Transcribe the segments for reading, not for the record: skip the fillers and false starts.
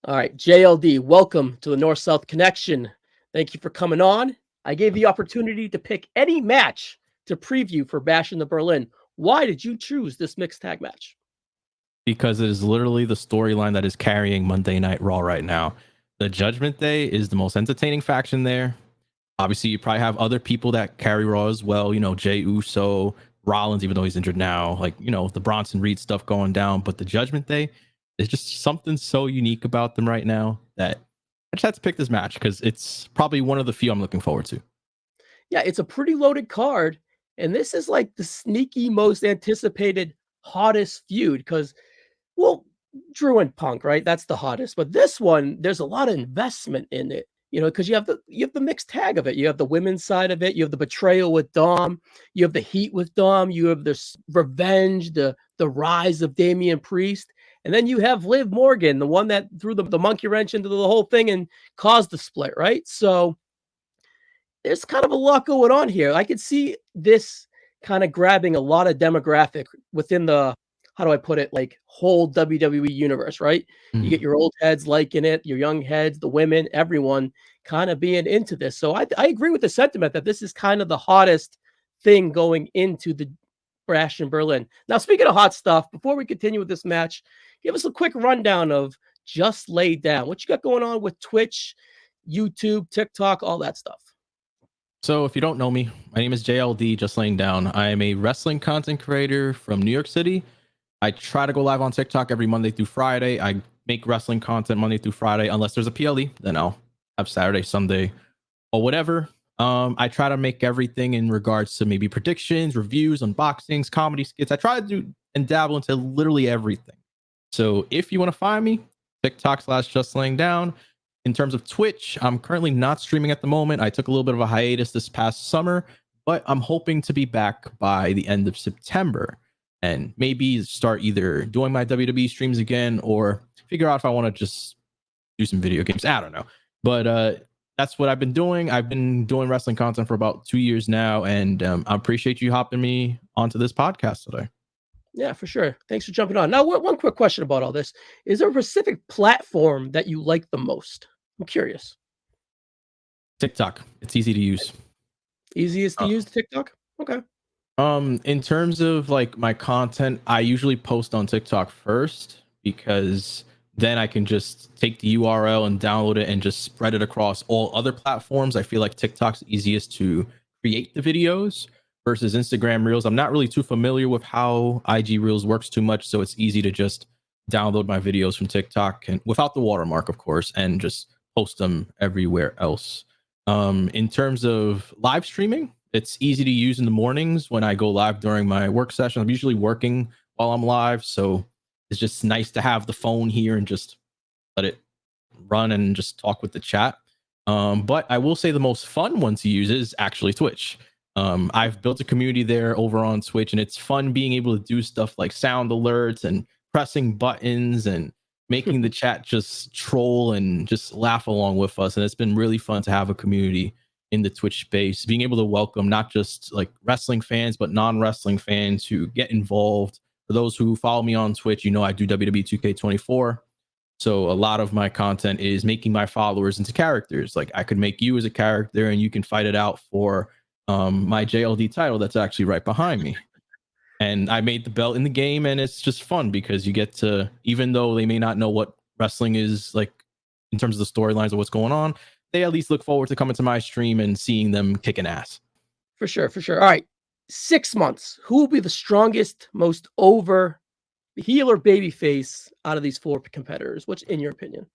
All right, JLD, welcome to the North-South Connection. Thank you for coming on. I gave the opportunity to pick any match to preview for Bash in the Berlin. Why did you choose this mixed tag match? Because it is literally the storyline that is carrying Monday Night Raw right now. The Judgment Day is the most entertaining faction there. Obviously, you probably have other people that carry Raw as well. You know, Jey Uso, Rollins, even though he's injured now. Like, you know, the Bronson Reed stuff going down. But the Judgment Day is just something so unique about them right now that I just had to pick this match because it's probably one of the few I'm looking forward to. Yeah, it's a pretty loaded card. And this is like the sneaky, most anticipated, hottest feud because, well, Drew and Punk, right? That's the hottest. But this one, there's a lot of investment in it, because you have the mixed tag of it. You have the women's side of it. You have the betrayal with Dom. You have the heat with Dom. You have the revenge, the rise of Damian Priest. And then you have Liv Morgan, the one that threw the monkey wrench into the whole thing and caused the split, right? So there's kind of a lot going on here. I could see this kind of grabbing a lot of demographic within the, how do I put it, like whole WWE universe, right? You get your old heads liking it, your young heads, the women, everyone kind of being into this. So I agree with the sentiment that this is kind of the hottest thing going into the Bash in Berlin. Now, speaking of hot stuff, before we continue with this match, give us a quick rundown of Just Lay Down. What you got going on with Twitch, YouTube, TikTok, all that stuff. So if you don't know me, my name is JLD, Just Laying Down. I am a wrestling content creator from New York City. I try to go live on TikTok every Monday through Friday. I make wrestling content Monday through Friday, unless there's a PLE, then I'll have Saturday, Sunday, or whatever. I try to make everything in regards to maybe predictions, reviews, unboxings, comedy skits. I try to do and dabble into literally everything. So if you want to find me, TikTok/Just Laying Down. In terms of Twitch, I'm currently not streaming at the moment. I took a little bit of a hiatus this past summer, but I'm hoping to be back by the end of September and maybe start either doing my WWE streams again or figure out if I want to just do some video games. I don't know. But that's what I've been doing. I've been doing wrestling content for about 2 years now, and I appreciate you hopping me onto this podcast today. Yeah, for sure. Thanks for jumping on. Now, one quick question about all this. Is there a specific platform that you like the most? I'm curious. TikTok. It's easy to use. Easiest to use TikTok? Okay. In terms of like my content, I usually post on TikTok first because then I can just take the URL and download it and just spread it across all other platforms. I feel like TikTok's easiest to create the videos versus Instagram Reels. I'm not really too familiar with how IG Reels works too much, so it's easy to just download my videos from TikTok and without the watermark, of course, and just post them everywhere else. In terms of live streaming, it's easy to use in the mornings when I go live during my work session. I'm usually working while I'm live, so it's just nice to have the phone here and just let it run and just talk with the chat. But I will say the most fun one to use is actually Twitch. I've built a community there over on Twitch, and it's fun being able to do stuff like sound alerts and pressing buttons and making the chat just troll and just laugh along with us. And it's been really fun to have a community in the Twitch space, being able to welcome not just like wrestling fans, but non-wrestling fans who get involved. For those who follow me on Twitch, you know I do WWE 2K24. So a lot of my content is making my followers into characters. Like I could make you as a character and you can fight it out for my JLD title that's actually right behind me. And I made the belt in the game, and it's just fun because you get to, even though they may not know what wrestling is like in terms of the storylines of what's going on, they at least look forward to coming to my stream and seeing them kicking ass. For sure, for sure. All right. 6 months. Who will be the strongest, most over heel or babyface out of these 4 competitors? What's in your opinion?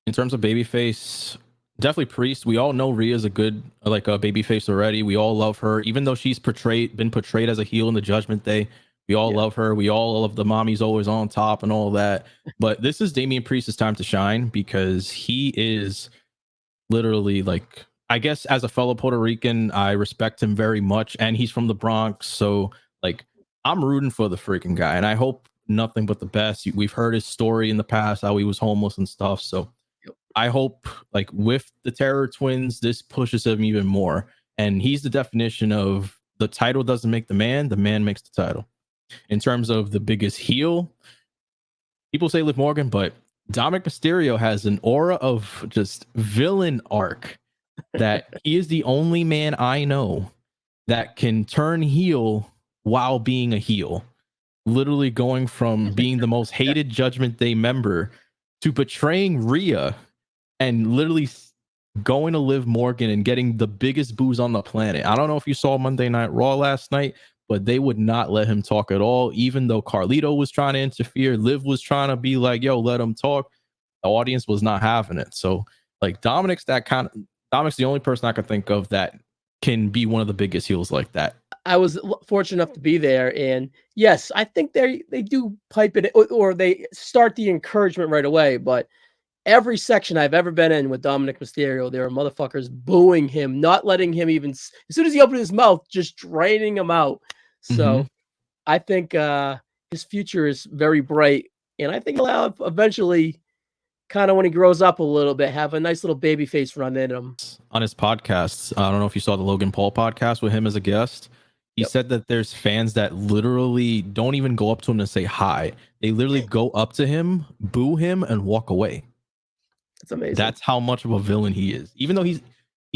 In terms of babyface, definitely Priest. We all know Rhea's a good like a babyface already. We all love her, even though she's been portrayed as a heel in the Judgment Day. We all love her. We all love the mommy's always on top and all that. But this is Damian Priest's time to shine because he is literally like, I guess as a fellow Puerto Rican, I respect him very much, and he's from the Bronx. So like, I'm rooting for the freaking guy, and I hope nothing but the best. We've heard his story in the past, how he was homeless and stuff. So I hope like with the Terror Twins, this pushes him even more. And he's the definition of the title doesn't make the man makes the title. In terms of the biggest heel, people say Liv Morgan, but Dominic Mysterio has an aura of just villain arc that he is the only man I know that can turn heel while being a heel. Literally going from being the most hated Judgment Day member to betraying Rhea and literally going to Liv Morgan and getting the biggest booze on the planet. I don't know if you saw Monday Night Raw last night, but they would not let him talk at all. Even though Carlito was trying to interfere, Liv was trying to be like, yo, let him talk. The audience was not having it. So like Dominic's the only person I could think of that can be one of the biggest heels like that. I was fortunate enough to be there, and yes, I think they do pipe it, or they start the encouragement right away. But every section I've ever been in with Dominick Mysterio, there are motherfuckers booing him, not letting him even, as soon as he opened his mouth, just draining him out. So I think his future is very bright, and I think he'll have eventually, kind of when he grows up a little bit, have a nice little baby face run in him. On his podcasts, I don't know if you saw the Logan Paul podcast with him as a guest. He said that there's fans that literally don't even go up to him and say hi. They literally go up to him, boo him, and walk away. That's amazing. That's how much of a villain he is. Even though he's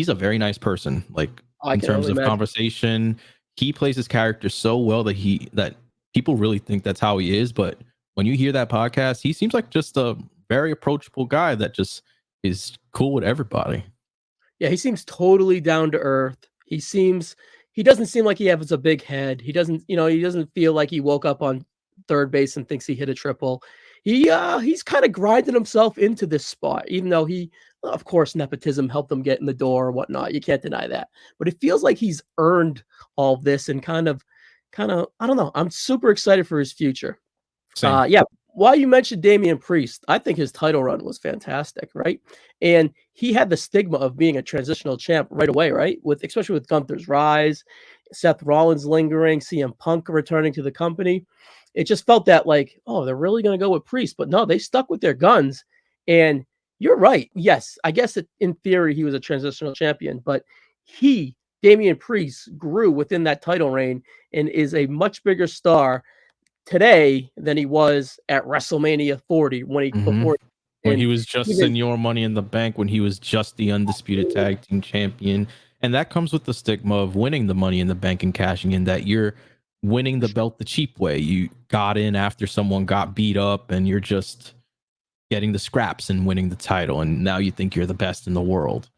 a very nice person, like in terms of conversation, he plays his character so well that people really think that's how he is. But when you hear that podcast, he seems like just a very approachable guy that just is cool with everybody. Yeah, he seems totally down to earth. He doesn't seem like he has a big head. He doesn't feel like he woke up on third base and thinks he hit a triple. He's kind of grinding himself into this spot, even though of course, nepotism helped him get in the door or whatnot. You can't deny that. But it feels like he's earned all of this and kind of, I don't know. I'm super excited for his future. Yeah. While you mentioned Damian Priest, I think his title run was fantastic, right? And he had the stigma of being a transitional champ right away, right? Especially with Gunther's rise, Seth Rollins lingering, CM Punk returning to the company. It just felt that like, oh, they're really going to go with Priest, but no, they stuck with their guns. And you're right. Yes, I guess in theory he was a transitional champion, but Damian Priest, grew within that title reign and is a much bigger star today than he was at WrestleMania 40 when he was just Senior Money in the Bank, when he was just the undisputed tag team champion. And that comes with the stigma of winning the Money in the Bank and cashing in, that you're winning the belt the cheap way. You got in after someone got beat up and you're just getting the scraps and winning the title, and now you think you're the best in the world.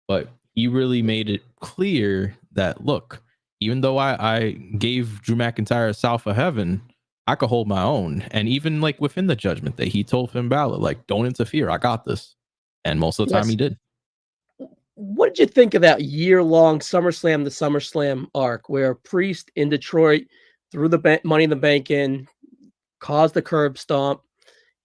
But he really made it clear that, look, even though I gave Drew McIntyre a South of Heaven, I could hold my own. And even like within the Judgment Day, he told Finn Balor, like, don't interfere, I got this. And most of the time he did. What did you think of that year-long SummerSlam to SummerSlam arc where Priest in Detroit threw the Money in the Bank in, caused the curb stomp,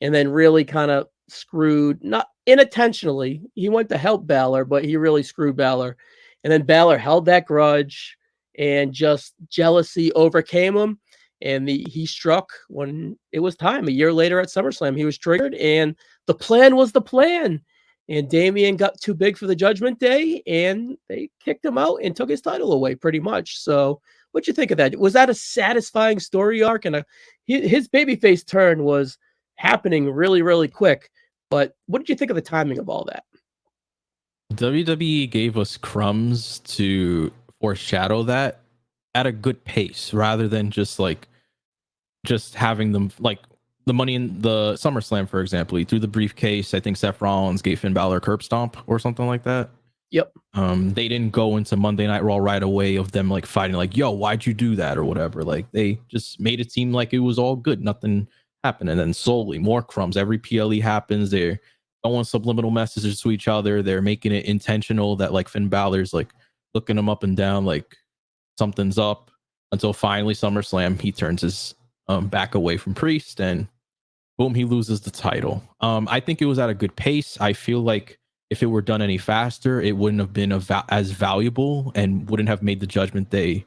and then really kind of screwed, not unintentionally, he went to help Balor, but he really screwed Balor. And then Balor held that grudge and just jealousy overcame him. And he struck when it was time. A year later at SummerSlam, he was triggered, and the plan was the plan. And Damian got too big for the Judgment Day, and they kicked him out and took his title away pretty much. So what'd you think of that? Was that a satisfying story arc? And his babyface turn was happening really, really quick. But what did you think of the timing of all that? WWE gave us crumbs to foreshadow that at a good pace, rather than just having them, like the Money in the SummerSlam, for example. He threw the briefcase. I think Seth Rollins gave Finn Balor a curb stomp or something like that. Yep. They didn't go into Monday Night Raw right away of them like fighting, like, yo, why'd you do that or whatever. Like, they just made it seem like it was all good, nothing happened. And then slowly more crumbs. Every PLE happens. They're throwing subliminal messages to each other. They're making it intentional that like Finn Balor's like looking him up and down like something's up, until finally SummerSlam he turns his back away from Priest, and boom, he loses the title. I think it was at a good pace. I feel like if it were done any faster, it wouldn't have been as valuable and wouldn't have made the Judgment Day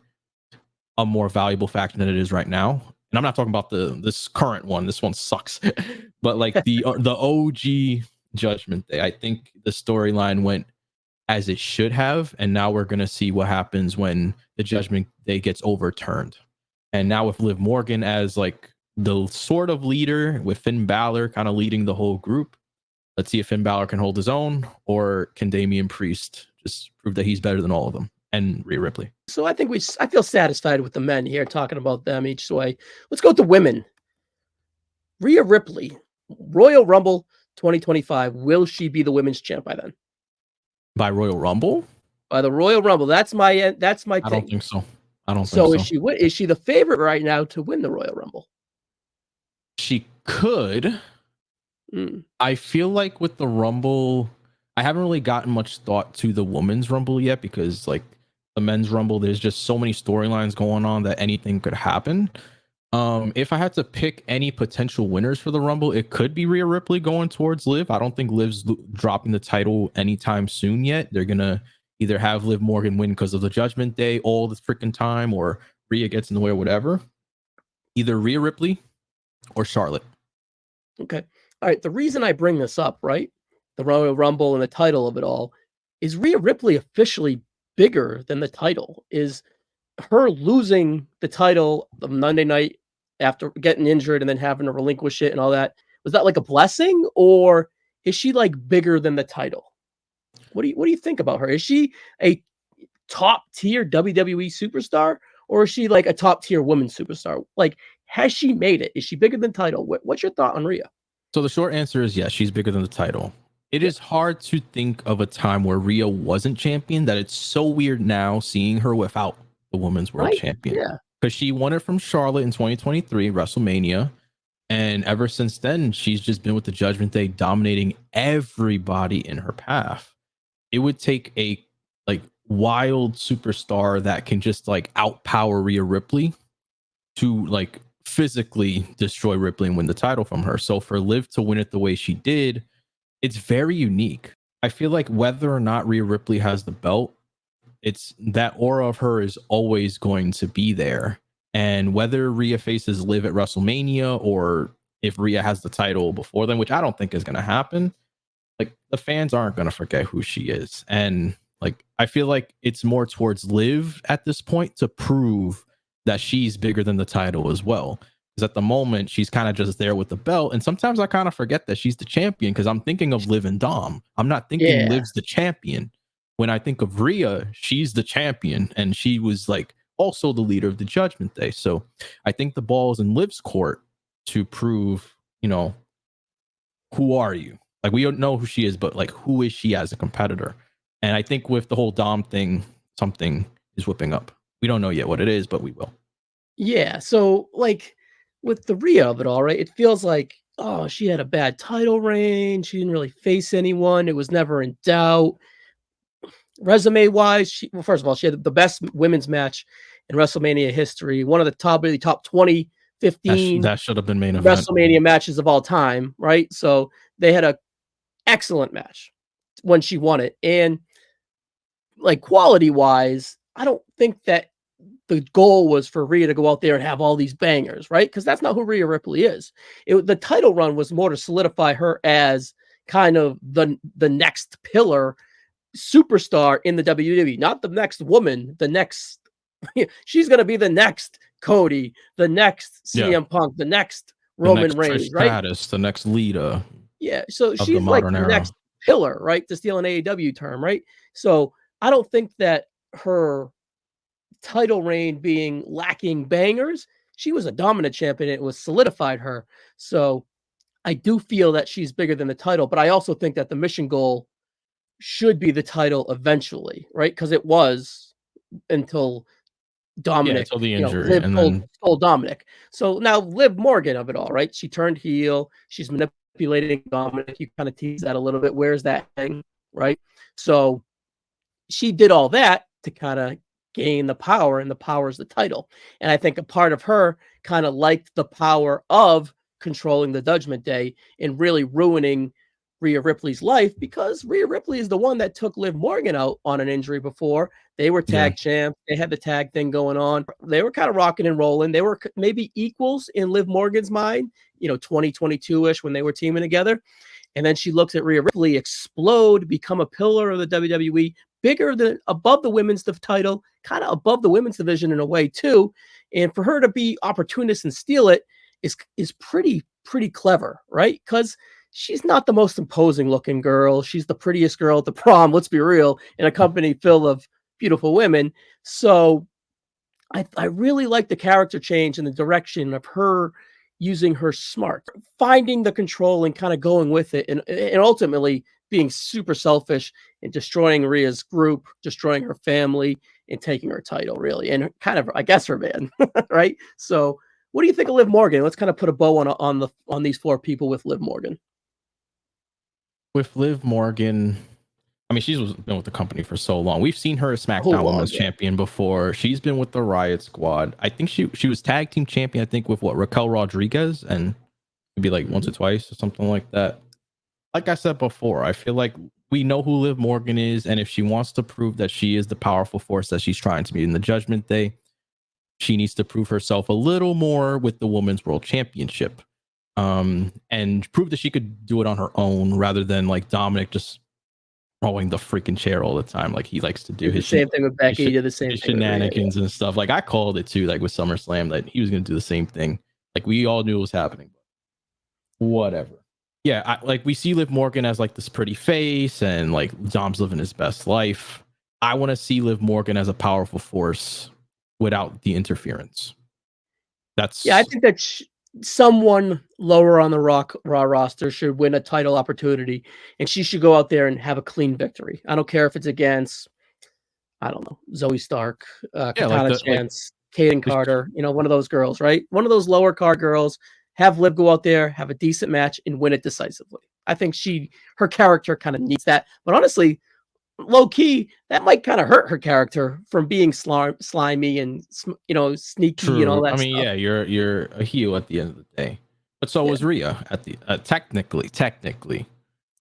a more valuable faction than it is right now. And I'm not talking about this current one. This one sucks. But like the OG Judgment Day, I think the storyline went as it should have. And now we're going to see what happens when the Judgment Day gets overturned. And now with Liv Morgan as like the sort of leader with Finn Balor kind of leading the whole group. Let's see if Finn Balor can hold his own, or can Damian Priest just prove that he's better than all of them, and Rhea Ripley. So I think I feel satisfied with the men here, talking about them each way. Let's go with the women. Rhea Ripley, Royal Rumble 2025. Will she be the women's champ by then? By Royal Rumble? By the Royal Rumble. That's my I thing. don't think so. I don't So think so. is she the favorite right now to win the Royal Rumble? She could. Mm. I feel like with the Rumble, I haven't really gotten much thought to the women's Rumble yet, because like the men's Rumble, there's just so many storylines going on that anything could happen. If I had to pick any potential winners for the Rumble, it could be Rhea Ripley going towards Liv. I don't think Liv's dropping the title anytime soon yet. They're gonna either have Liv Morgan win because of the Judgment Day all the freaking time, or Rhea gets in the way or whatever. Either Rhea Ripley or Charlotte. Okay. All right. The reason I bring this up, right? The Royal Rumble and the title of it all, is Rhea Ripley officially bigger than the title? Is her losing the title the Monday night after getting injured and then having to relinquish it and all that, was that like a blessing, or is she like bigger than the title? What do you think about her? Is she a top tier WWE superstar, or is she like a top tier woman superstar? Like, has she made it? Is she bigger than title? What's your thought on Rhea? So the short answer is yes, she's bigger than the title. It is hard to think of a time where Rhea wasn't champion, that it's so weird now seeing her without the women's world champion. Yeah. Because she won it from Charlotte in 2023 WrestleMania, and ever since then she's just been with the Judgment Day, dominating everybody in her path. It would take a like wild superstar that can just like outpower Rhea Ripley to like physically destroy Ripley and win the title from her. So for Liv to win it the way she did, it's very unique. I feel like whether or not Rhea Ripley has the belt, it's that aura of her is always going to be there. And whether Rhea faces Liv at WrestleMania, or if Rhea has the title before then, which I don't think is going to happen, like the fans aren't going to forget who she is. And like I feel like it's more towards Liv at this point to prove that she's bigger than the title as well. Because at the moment she's kind of just there with the belt, and sometimes I kind of forget that she's the champion, because I'm thinking of Liv and Dom. I'm not thinking Liv's the champion. When I think of Rhea, she's the champion, and she was like also the leader of the Judgment Day. So I think the ball is in Liv's court to prove, you know, who are you? Like, we don't know who she is, but like, who is she as a competitor? And I think with the whole Dom thing, something is whipping up. We don't know yet what it is, but we will. Yeah. So like with the Rhea of it all, right? It feels like, oh, she had a bad title reign. She didn't really face anyone. It was never in doubt. Resume wise, well, first of all, she had the best women's match in WrestleMania history. One of the really top 20, 15 that should have been main event WrestleMania matches of all time, right? So they had a excellent match when she won it. And like quality wise, I don't think that the goal was for Rhea to go out there and have all these bangers, right? Because that's not who Rhea Ripley is. The title run was more to solidify her as kind of the next pillar superstar in the WWE, not the next woman, the next she's going to be the next Cody, the next CM Punk, the next Roman Reigns, right? Stratus, the next leader. Yeah, so she's like the next pillar, right? To steal an AEW term, right? So I don't think that her title reign being lacking bangers, she was a dominant champion. It was solidified her. So I do feel that she's bigger than the title, but I also think that the mission goal should be the title eventually, right? Because it was until Dominic, until the injury, Liv and then told Dominic. So now Liv Morgan of it all, right? She turned heel. She's manipulating Dominic. You kind of tease that a little bit. Where's that thing, right? So she did all that to kind of gain the power, and the power is the title. And I think a part of her kind of liked the power of controlling the Judgment Day and really ruining Rhea Ripley's life, because Rhea Ripley is the one that took Liv Morgan out on an injury before. They were tag champs. They had the tag thing going on. They were kind of rocking and rolling. They were maybe equals in Liv Morgan's mind, 2022-ish when they were teaming together. And then she looks at Rhea Ripley explode, become a pillar of the WWE, bigger than above the women's title, kind of above the women's division in a way too. And for her to be opportunist and steal it is pretty clever, right? Because she's not the most imposing looking girl. She's the prettiest girl at the prom. Let's be real, in a company full of beautiful women. So I really like the character change and the direction of her using her smart, finding the control and kind of going with it, and ultimately being super selfish and destroying Rhea's group, destroying her family, and taking her title, really, and kind of, I guess, her man, right? So, what do you think of Liv Morgan? Let's kind of put a bow on these four people with Liv Morgan. With Liv Morgan, I mean, she's been with the company for so long. We've seen her as SmackDown Women's Champion before. She's been with the Riot Squad. I think she was tag team champion, I think, with Raquel Rodriguez, and maybe like once or twice or something like that. Like I said before, I feel like we know who Liv Morgan is, and if she wants to prove that she is the powerful force that she's trying to be in the Judgment Day, she needs to prove herself a little more with the Women's World Championship, and prove that she could do it on her own rather than like Dominic just throwing the freaking chair all the time like he likes to do. The same thing with Becky, did the same thing shenanigans and stuff. Like I called it too, like with SummerSlam, that he was going to do the same thing. Like we all knew it was happening. Whatever. Yeah, like we see Liv Morgan as like this pretty face, and like Dom's living his best life. I want to see Liv Morgan as a powerful force without the interference. I think that someone lower on the Raw roster should win a title opportunity, and she should go out there and have a clean victory. I don't care if it's against, I don't know, Zoe Stark, Katana Chance, Kaden Carter, one of those girls, right? One of those lower card girls. Have Liv go out there, have a decent match, and win it decisively. I think her character kind of needs that. But honestly, low key, that might kind of hurt her character from being slimy and sneaky. True. And all that. I mean, yeah, you're a heel at the end of the day, but so was Rhea at the technically,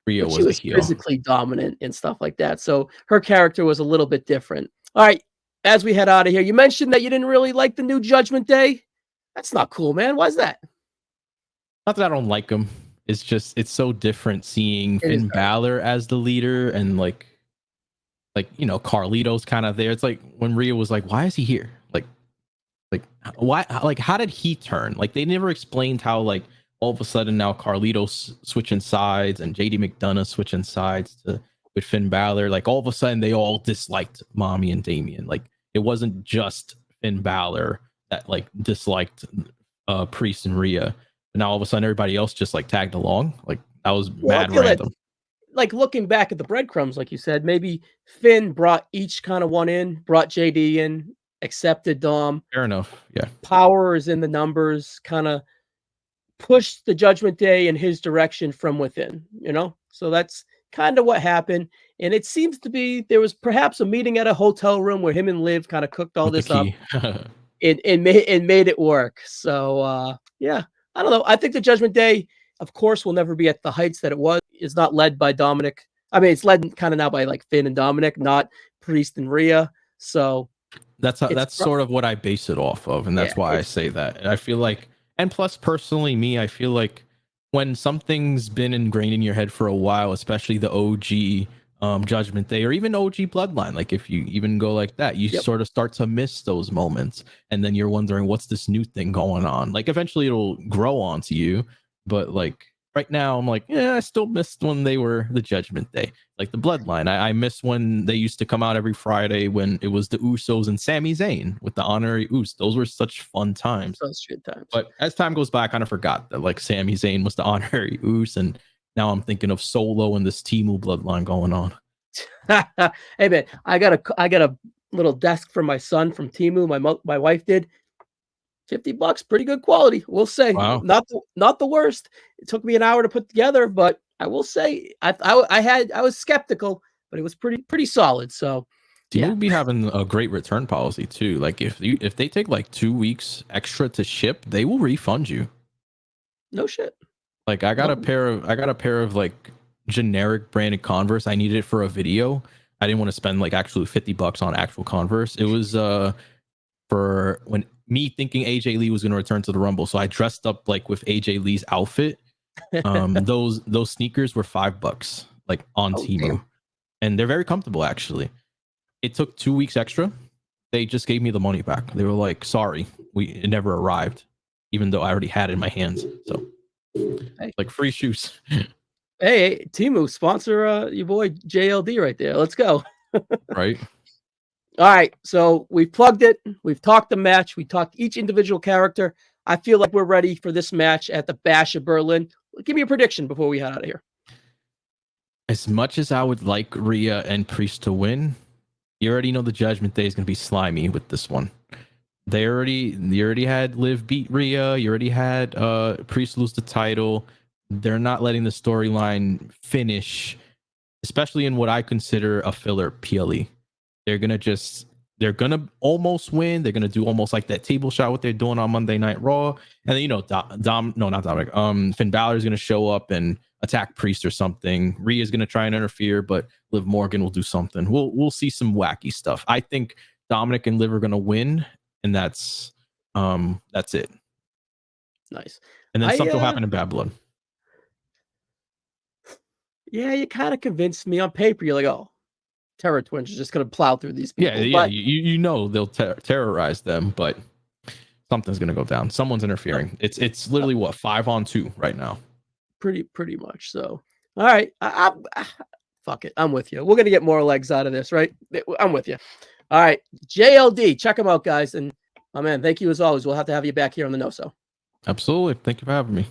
Rhea was a heel, physically dominant and stuff like that. So her character was a little bit different. All right, as we head out of here, you mentioned that you didn't really like the new Judgment Day. That's not cool, man. Why's that? Not that I don't like him. It's just it's so different seeing Finn Balor as the leader and like Carlito's kind of there. It's like when Rhea was like, "Why is he here? Like why? Like how did he turn? Like they never explained how like all of a sudden now Carlito's switching sides and JD McDonough switching sides with Finn Balor. Like all of a sudden they all disliked Mommy and Damian. Like it wasn't just Finn Balor that like disliked Priest and Rhea. And now all of a sudden everybody else just like tagged along. Like that was mad random. Like looking back at the breadcrumbs, like you said, maybe Finn brought each kind of one in, brought JD in, accepted Dom. Fair enough. Yeah. Power is in the numbers, kind of pushed the Judgment Day in his direction from within, So that's kind of what happened. And it seems to be there was perhaps a meeting at a hotel room where him and Liv kind of cooked all this up and made it work. So yeah. I don't know. I think the Judgment Day, of course, will never be at the heights that it was. It's not led by Dominic. I mean, it's led kind of now by like Finn and Dominic, not Priest and Rhea. So that's sort of what I base it off of, and that's why I say that. I feel like, and plus, personally, I feel like when something's been ingrained in your head for a while, especially the OG Judgment Day or even OG Bloodline, like if you even go like that, you sort of start to miss those moments, and then you're wondering what's this new thing going on. Like eventually it'll grow onto you, but like right now I'm like, I still missed when they were the Judgment Day, like the Bloodline. I miss when they used to come out every Friday when it was the Usos and Sami Zayn with the honorary Us. Those were such fun times. Such good times. But as time goes by, I kind of forgot that like Sami Zayn was the honorary Us, and now I'm thinking of Solo and this Temu bloodline going on. Hey man, I got a little desk for my son from Temu. My wife did. $50, pretty good quality. We'll say. Wow. Not the worst. It took me an hour to put together, but I will say I was skeptical, but it was pretty solid. So Temu will be having a great return policy too. Like if they take like 2 weeks extra to ship, they will refund you. No shit. Like I got a pair of like generic branded Converse. I needed it for a video. I didn't want to spend like actually $50 on actual Converse. It was for when me thinking AJ Lee was going to return to the Rumble, so I dressed up like with AJ Lee's outfit. Those sneakers were $5 like on Temu. Damn. And they're very comfortable actually. It took 2 weeks extra. They just gave me the money back. They were like, sorry, it never arrived. even though I already had it in my hands. So, like free shoes. Hey, Temu, sponsor your boy JLD right there. Let's go. Right. All right, so we've plugged it. We've talked the match. We talked each individual character. I feel like we're ready for this match at the Bash of Berlin. Give me a prediction before we head out of here. As much as I would like Rhea and Priest to win, you already know the Judgment Day is going to be slimy with this one. You already had Liv beat Rhea. You already had Priest lose the title. They're not letting the storyline finish, especially in what I consider a filler PLE. They're gonna almost win. They're gonna do almost like that table shot what they're doing on Monday Night Raw, and then Finn Balor is gonna show up and attack Priest or something. Rhea's gonna try and interfere, but Liv Morgan will do something. We'll see some wacky stuff. I think Dominic and Liv are gonna win, and that's it. Nice. And then something will happen in Bad Blood. Yeah, you kind of convinced me on paper. You're like, oh, Terror Twins is just going to plow through these people. Yeah. But you know they'll terrorize them, but something's going to go down. Someone's interfering. It's literally what 5-on-2 right now. Pretty much. So, all right, fuck it. I'm with you. We're going to get more legs out of this, right? I'm with you. All right, JLD, check them out, guys. And my man, thank you as always. We'll have to have you back here on the No So. Absolutely. Thank you for having me.